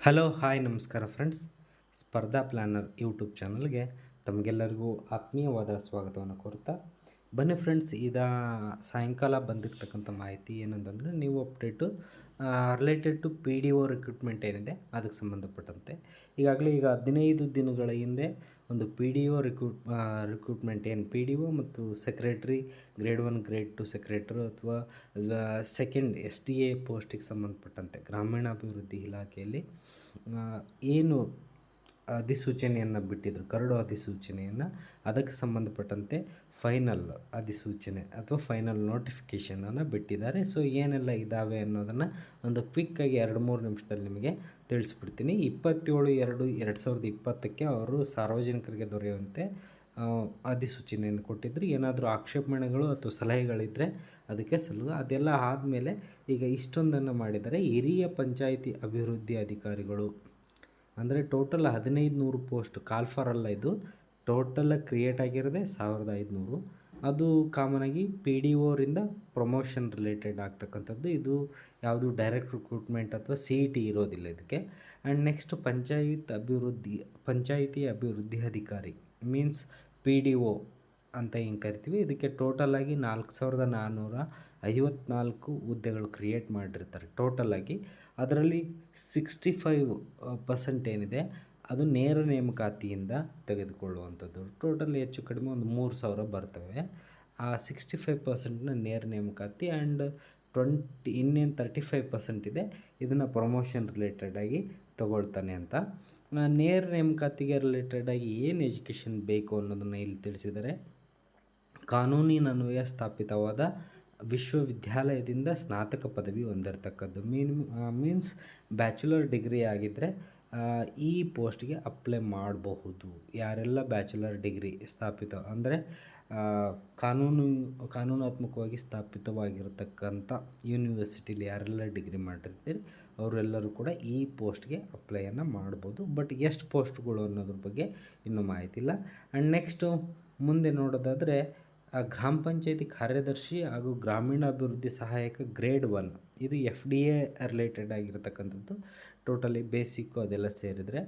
Hello hi ನಮಸ್ಕಾರ friends. ಸ್ಪರ್ಧಾ planar YouTube ಚಾನಲ್ಗೆ ತಮಗೆಲ್ಲರಿಗೂ ಆತ್ಮೀಯವಾದ ಸ್ವಾಗತವನ್ನು ಕೋರುತ್ತಾ ಬನ್ನಿ ಫ್ರೆಂಡ್ಸ್. ಸಾಯಂಕಾಲ ಬಂದಿರತಕ್ಕಂಥ ಮಾಹಿತಿ ಏನಂತಂದರೆ ನೀವು update related to P D O recruitment ಏನಿದೆ ಅದಕ್ಕೆ ಸಂಬಂಧಪಟ್ಟಂತೆ ಈಗಾಗಲೇ 15 ದಿನಗಳ ಹಿಂದೆ ಒಂದು ಪಿ ಡಿ ಒ ರಿಕ್ರೂಟ್ಮೆಂಟ್ ಏನು ಪಿ ಡಿ ಒ ಮತ್ತು ಸೆಕ್ರೆಟ್ರಿ ಗ್ರೇಡ್ 1 ಗ್ರೇಡ್ 2 ಸೆಕ್ರೆಟ್ರಿ ಅಥವಾ ಸೆಕೆಂಡ್ ಎಸ್ ಟಿ ಎ ಪೋಸ್ಟಿಗೆ ಸಂಬಂಧಪಟ್ಟಂತೆ ಗ್ರಾಮೀಣಾಭಿವೃದ್ಧಿ ಇಲಾಖೆಯಲ್ಲಿ ಏನು ಅಧಿಸೂಚನೆಯನ್ನು ಬಿಟ್ಟಿದ್ದರು, ಕರಡು ಅಧಿಸೂಚನೆಯನ್ನು, ಅದಕ್ಕೆ ಸಂಬಂಧಪಟ್ಟಂತೆ ಫೈನಲ್ ಅಧಿಸೂಚನೆ ಅಥವಾ ಫೈನಲ್ ನೋಟಿಫಿಕೇಷನನ್ನು ಬಿಟ್ಟಿದ್ದಾರೆ. ಸೊ ಏನೆಲ್ಲ ಇದ್ದಾವೆ ಅನ್ನೋದನ್ನು ಒಂದು ಕ್ವಿಕ್ಕಾಗಿ 2-3 ನಿಮಿಷದಲ್ಲಿ ನಿಮಗೆ ತಿಳಿಸ್ಬಿಡ್ತೀನಿ. 27/2/2020 ಅವರು ಸಾರ್ವಜನಿಕರಿಗೆ ದೊರೆಯುವಂತೆ ಅಧಿಸೂಚನೆಯನ್ನು ಕೊಟ್ಟಿದ್ದರು. ಏನಾದರೂ ಆಕ್ಷೇಪಣೆಗಳು ಅಥವಾ ಸಲಹೆಗಳಿದ್ದರೆ ಅದಕ್ಕೆ ಅದೆಲ್ಲ ಆದಮೇಲೆ ಈಗ ಇಷ್ಟೊಂದನ್ನು ಮಾಡಿದ್ದಾರೆ. ಹಿರಿಯ ಪಂಚಾಯಿತಿ ಅಭಿವೃದ್ಧಿ ಅಧಿಕಾರಿಗಳು ಅಂದರೆ ಟೋಟಲ್ 1500 ಪೋಸ್ಟ್ ಕಾಲ್ಫಾರಲ್ಲ, ಇದು ಟೋಟಲ್ ಕ್ರಿಯೇಟ್ ಆಗಿರೋದೆ 1500. ಅದು ಕಾಮನಾಗಿ ಪಿ ಡಿ ಒರಿಂದ ಪ್ರಮೋಷನ್ ರಿಲೇಟೆಡ್ ಆಗ್ತಕ್ಕಂಥದ್ದು. ಇದು ಯಾವುದು ಡೈರೆಕ್ಟ್ ರಿಕ್ರೂಟ್ಮೆಂಟ್ ಅಥವಾ ಸಿ ಇ ಟಿ ಇರೋದಿಲ್ಲ ಇದಕ್ಕೆ. ಆ್ಯಂಡ್ ನೆಕ್ಸ್ಟ್ ಪಂಚಾಯಿತಿ ಅಭಿವೃದ್ಧಿ ಅಧಿಕಾರಿ ಮೀನ್ಸ್ ಪಿ ಡಿ ಒ ಅಂತ ಹಿಂಗೆ ಕರಿತೀವಿ. ಇದಕ್ಕೆ ಟೋಟಲಾಗಿ 4454 ಹುದ್ದೆಗಳು ಕ್ರಿಯೇಟ್ ಮಾಡಿರ್ತಾರೆ ಟೋಟಲಾಗಿ. ಅದರಲ್ಲಿ 65% ಏನಿದೆ ಅದು ನೇರ ನೇಮಕಾತಿಯಿಂದ ತೆಗೆದುಕೊಳ್ಳುವಂಥದ್ದು. ಟೋಟಲ್ ಹೆಚ್ಚು ಕಡಿಮೆ ಒಂದು 3000 ಬರ್ತವೆ. ಆ 65% ನೇರ ನೇಮಕಾತಿ ಆ್ಯಂಡ್ 35% ಇದೆ ಇದನ್ನು ಪ್ರಮೋಷನ್ ರಿಲೇಟೆಡಾಗಿ ತಗೊಳ್ತಾನೆ ಅಂತ. ನೇರ ನೇಮಕಾತಿಗೆ ರಿಲೇಟೆಡಾಗಿ ಏನು ಎಜುಕೇಷನ್ ಬೇಕು ಅನ್ನೋದನ್ನು ಇಲ್ಲಿ ತಿಳಿಸಿದ್ದಾರೆ. ಕಾನೂನಿನನ್ವಯ ಸ್ಥಾಪಿತವಾದ ವಿಶ್ವವಿದ್ಯಾಲಯದಿಂದ ಸ್ನಾತಕ ಪದವಿ ಹೊಂದಿರತಕ್ಕದ್ದು ಮೀನ್ಸ್ ಬ್ಯಾಚುಲರ್ ಡಿಗ್ರಿ ಆಗಿದ್ದರೆ ಈ ಪೋಸ್ಟ್ಗೆ ಅಪ್ಲೈ ಮಾಡಬಹುದು. ಯಾರೆಲ್ಲ ಬ್ಯಾಚುಲರ್ ಡಿಗ್ರಿ ಸ್ಥಾಪಿತ ಅಂದರೆ ಕಾನೂನಾತ್ಮಕವಾಗಿ ಸ್ಥಾಪಿತವಾಗಿರತಕ್ಕಂಥ ಯೂನಿವರ್ಸಿಟಿಲಿ ಯಾರೆಲ್ಲ ಡಿಗ್ರಿ ಮಾಡಿರ್ತೀರಿ ಅವರೆಲ್ಲರೂ ಕೂಡ ಈ ಪೋಸ್ಟ್ಗೆ ಅಪ್ಲೈಯನ್ನು ಮಾಡ್ಬೋದು. ಬಟ್ ಎಷ್ಟು ಪೋಸ್ಟ್ಗಳು ಅನ್ನೋದ್ರ ಬಗ್ಗೆ ಇನ್ನೂ ಮಾಹಿತಿ ಇಲ್ಲ. ಆ್ಯಂಡ್ ನೆಕ್ಸ್ಟು ಮುಂದೆ ನೋಡೋದಾದರೆ ಗ್ರಾಮ ಪಂಚಾಯತಿ ಕಾರ್ಯದರ್ಶಿ ಹಾಗೂ ಗ್ರಾಮೀಣಾಭಿವೃದ್ಧಿ ಸಹಾಯಕ ಗ್ರೇಡ್ 1 ಇದು ಎಫ್ ಡಿ ಎ ರಿಲೇಟೆಡ್ ಆಗಿರತಕ್ಕಂಥದ್ದು. ಟೋಟಲಿ ಬೇಸಿಕ್ಕು ಅದೆಲ್ಲ ಸೇರಿದರೆ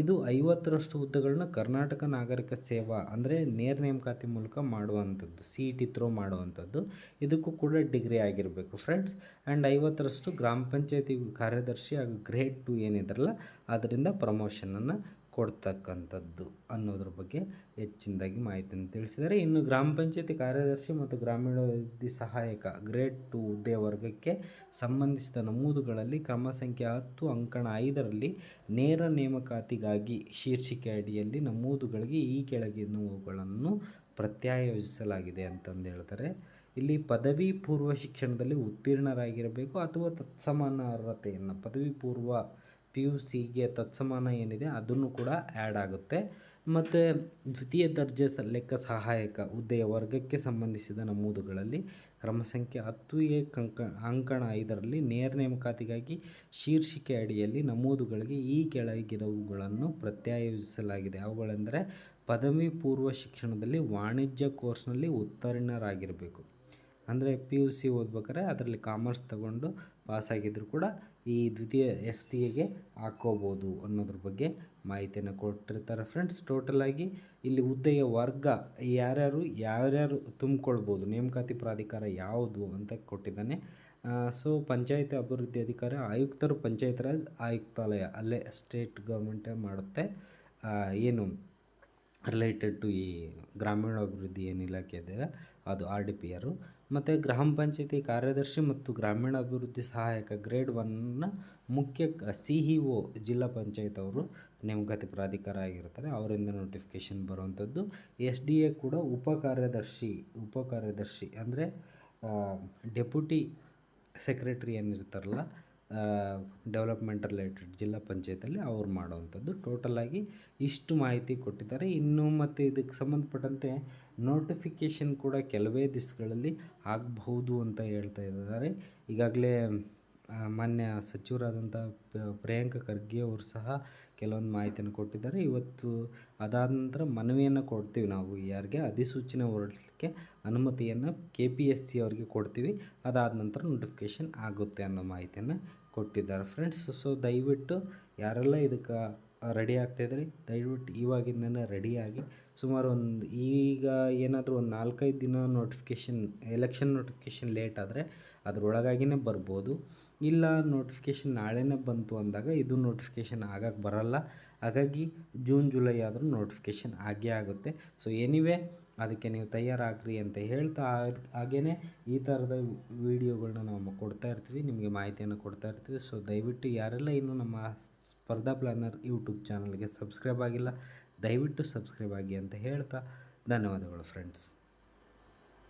ಇದು 50ರಷ್ಟು ಹುದ್ದೆಗಳನ್ನ ಕರ್ನಾಟಕ ನಾಗರಿಕ ಸೇವಾ ಅಂದರೆ ನೇರ ನೇಮಕಾತಿ ಮೂಲಕ ಮಾಡುವಂಥದ್ದು, ಸಿ ಇ ಟಿ ಥ್ರೋ ಮಾಡುವಂಥದ್ದು. ಇದಕ್ಕೂ ಕೂಡ ಡಿಗ್ರಿ ಆಗಿರಬೇಕು ಫ್ರೆಂಡ್ಸ್. ಆ್ಯಂಡ್ 50ರಷ್ಟು ಗ್ರಾಮ ಪಂಚಾಯತಿ ಕಾರ್ಯದರ್ಶಿ ಹಾಗೂ ಗ್ರೇಡ್ 2 ಏನಿದ್ರಲ್ಲ ಅದರಿಂದ ಪ್ರಮೋಷನನ್ನು ಕೊಡ್ತಕ್ಕಂಥದ್ದು ಅನ್ನೋದ್ರ ಬಗ್ಗೆ ಹೆಚ್ಚಿನದಾಗಿ ಮಾಹಿತಿಯನ್ನು ತಿಳಿಸಿದ್ದಾರೆ. ಇನ್ನು ಗ್ರಾಮ ಪಂಚಾಯತಿ ಕಾರ್ಯದರ್ಶಿ ಮತ್ತು ಗ್ರಾಮೀಣಾಭಿವೃದ್ಧಿ ಸಹಾಯಕ ಗ್ರೇಡ್ 2 ಹುದ್ದೆ ವರ್ಗಕ್ಕೆ ಸಂಬಂಧಿಸಿದ ನಮೂದುಗಳಲ್ಲಿ ಕ್ರಮ ಸಂಖ್ಯೆ 10 ಅಂಕಣ 5ರಲ್ಲಿ ನೇರ ನೇಮಕಾತಿಗಾಗಿ ಶೀರ್ಷಿಕೆ ಅಡಿಯಲ್ಲಿ ನಮೂದುಗಳಿಗೆ ಈ ಕೆಳಗಿನವುಗಳನ್ನು ಪ್ರತ್ಯಾಯೋಜಿಸಲಾಗಿದೆ ಅಂತಂದು ಹೇಳ್ತಾರೆ. ಇಲ್ಲಿ ಪದವಿ ಪೂರ್ವ ಶಿಕ್ಷಣದಲ್ಲಿ ಉತ್ತೀರ್ಣರಾಗಿರಬೇಕು ಅಥವಾ ತತ್ಸಮಾನ ಅರ್ಹತೆಯನ್ನು ಪದವಿ ಪೂರ್ವ ಪಿ ಯು ಸಿಗೆ ತತ್ಸಮಾನ ಏನಿದೆ ಅದನ್ನು ಕೂಡ ಆ್ಯಡ್ ಆಗುತ್ತೆ. ಮತ್ತು ದ್ವಿತೀಯ ದರ್ಜೆ ಲೆಕ್ಕ ಸಹಾಯಕ ಹುದ್ದೆಯ ವರ್ಗಕ್ಕೆ ಸಂಬಂಧಿಸಿದ ನಮೂದುಗಳಲ್ಲಿ ಕ್ರಮ ಸಂಖ್ಯೆ 10A ಅಂಕಣ 5ರಲ್ಲಿ ನೇರ ನೇಮಕಾತಿಗಾಗಿ ಶೀರ್ಷಿಕೆ ಅಡಿಯಲ್ಲಿ ನಮೂದುಗಳಿಗೆ ಈ ಕೆಳಗಿನವುಗಳನ್ನು ಪ್ರತ್ಯಾಯೋಜಿಸಲಾಗಿದೆ. ಅವುಗಳೆಂದರೆ ಪದವಿ ಪೂರ್ವ ಶಿಕ್ಷಣದಲ್ಲಿ ವಾಣಿಜ್ಯ ಕೋರ್ಸ್ನಲ್ಲಿ ಉತ್ತೀರ್ಣರಾಗಿರಬೇಕು. ಅಂದರೆ ಪಿ ಯು ಸಿ ಓದ್ಬೇಕಾದ್ರೆ ಅದರಲ್ಲಿ ಕಾಮರ್ಸ್ ತಗೊಂಡು ಪಾಸಾಗಿದ್ದರೂ ಕೂಡ ಈ ದ್ವಿತೀಯ ಎಸ್ ಟಿ ಎಗೆ ಹಾಕ್ಕೋಬೋದು ಅನ್ನೋದ್ರ ಬಗ್ಗೆ ಮಾಹಿತಿಯನ್ನು ಕೊಟ್ಟಿರ್ತಾರೆ ಫ್ರೆಂಡ್ಸ್. ಟೋಟಲಾಗಿ ಇಲ್ಲಿ ಹುದ್ದೆಯ ವರ್ಗ ಯಾರ್ಯಾರು ತುಂಬಿಕೊಳ್ಬೋದು, ನೇಮಕಾತಿ ಪ್ರಾಧಿಕಾರ ಯಾವುದು ಅಂತ ಕೊಟ್ಟಿದ್ದಾನೆ. ಸೊ ಪಂಚಾಯತ್ ಅಭಿವೃದ್ಧಿ ಅಧಿಕಾರಿ ಆಯುಕ್ತರು ಪಂಚಾಯತ್ ರಾಜ್ ಆಯುಕ್ತಾಲಯ ಅಲ್ಲೇ ಸ್ಟೇಟ್ ಗೌರ್ಮೆಂಟೇ ಮಾಡುತ್ತೆ. ಏನು ರಿಲೇಟೆಡ್ ಟು ಈ ಗ್ರಾಮೀಣಾಭಿವೃದ್ಧಿ ಏನು ಇಲಾಖೆ ಇದೆ ಅದು RDPR. ಮತ್ತು ಗ್ರಾಮ ಪಂಚಾಯತಿ ಕಾರ್ಯದರ್ಶಿ ಮತ್ತು ಗ್ರಾಮೀಣಾಭಿವೃದ್ಧಿ ಸಹಾಯಕ ಗ್ರೇಡ್ 1ನ ಮುಖ್ಯ CEO ಜಿಲ್ಲಾ ಪಂಚಾಯತ್ ಅವರು ನೇಮಕಾತಿ ಪ್ರಾಧಿಕಾರ ಆಗಿರ್ತಾರೆ, ಅವರಿಂದ ನೋಟಿಫಿಕೇಷನ್ ಬರುವಂಥದ್ದು. SDA ಕೂಡ ಉಪಕಾರ್ಯದರ್ಶಿ ಅಂದರೆ ಡೆಪ್ಯೂಟಿ ಸೆಕ್ರೆಟ್ರಿ ಏನಿರ್ತಾರಲ್ಲ ಡೆವಲಪ್ಮೆಂಟ್ ರಿಲೇಟೆಡ್ ಜಿಲ್ಲಾ ಪಂಚಾಯತಲ್ಲಿ ಅವ್ರು ಮಾಡುವಂಥದ್ದು. ಟೋಟಲಾಗಿ ಇಷ್ಟು ಮಾಹಿತಿ ಕೊಟ್ಟಿದ್ದಾರೆ. ಇನ್ನು ಮತ್ತು ಇದಕ್ಕೆ ಸಂಬಂಧಪಟ್ಟಂತೆ ನೋಟಿಫಿಕೇಷನ್ ಕೂಡ ಕೆಲವೇ ದಿವಸಗಳಲ್ಲಿ ಆಗಬಹುದು ಅಂತ ಹೇಳ್ತಾ ಇದ್ದಾರೆ. ಈಗಾಗಲೇ ಮಾನ್ಯ ಸಚಿವರಾದಂಥ ಪ್ರಿಯಾಂಕ ಖರ್ಗೆ ಅವರು ಸಹ ಕೆಲವೊಂದು ಮಾಹಿತಿಯನ್ನು ಕೊಟ್ಟಿದ್ದಾರೆ. ಇವತ್ತು ಅದಾದ ನಂತರ ಮನವಿಯನ್ನು ಕೊಡ್ತೀವಿ ನಾವು ಯಾರಿಗೆ ಅಧಿಸೂಚನೆ ಹೊರಡಲಿಕ್ಕೆ ಅನುಮತಿಯನ್ನು KPSC ಅವರಿಗೆ ಕೊಡ್ತೀವಿ. ಅದಾದ ನಂತರ ನೋಟಿಫಿಕೇಷನ್ ಆಗುತ್ತೆ ಅನ್ನೋ ಮಾಹಿತಿಯನ್ನು ಕೊಟ್ಟಿದ್ದಾರೆ ಫ್ರೆಂಡ್ಸ್. ಸೊ ದಯವಿಟ್ಟು ಯಾರೆಲ್ಲ ಇದಕ್ಕೆ ರೆಡಿ ಆಗ್ತಾಯಿದ್ರಿ ದಯವಿಟ್ಟು ಇವಾಗಿಂದನೇ ರೆಡಿಯಾಗಿ. ಸುಮಾರು ಈಗ ಏನಾದರೂ ಒಂದು 4-5 ದಿನ ಎಲೆಕ್ಷನ್ ನೋಟಿಫಿಕೇಷನ್ ಲೇಟ್ ಆದರೆ ಅದರೊಳಗಾಗಿಯೇ ಬರ್ಬೋದು. ಇಲ್ಲ ನೋಟಿಫಿಕೇಷನ್ ನಾಳೆನೇ ಬಂತು ಅಂದಾಗ ಇದು ನೋಟಿಫಿಕೇಷನ್ ಆಗಕ್ಕೆ ಬರಲ್ಲ. ಹಾಗಾಗಿ ಜೂನ್ ಜುಲೈ ಆದರೂ ನೋಟಿಫಿಕೇಷನ್ ಆಗೇ ಆಗುತ್ತೆ. ಸೊ ಎನಿವೇ ಅದಕ್ಕೆ ನೀವು ತಯಾರಾಗ್ರಿ ಅಂತ ಹೇಳ್ತಾ, ಹಾಗೆಯೇ ಈ ಥರದ ವೀಡಿಯೋಗಳನ್ನ ನಾವು ಕೊಡ್ತಾ ಇರ್ತೀವಿ, ನಿಮಗೆ ಮಾಹಿತಿಯನ್ನು ಕೊಡ್ತಾ ಇರ್ತೀವಿ. ಸೊ ದಯವಿಟ್ಟು ಯಾರೆಲ್ಲ ಇನ್ನೂ ನಮ್ಮ ಸ್ಪರ್ಧಾ ಪ್ಲ್ಯಾನರ್ ಯೂಟ್ಯೂಬ್ ಚಾನಲ್ಗೆ ಸಬ್ಸ್ಕ್ರೈಬ್ ಆಗಿಲ್ಲ ದಯವಿಟ್ಟು ಸಬ್ಸ್ಕ್ರೈಬ್ ಆಗಿ ಅಂತ ಹೇಳ್ತಾ ಧನ್ಯವಾದಗಳು ಫ್ರೆಂಡ್ಸ್.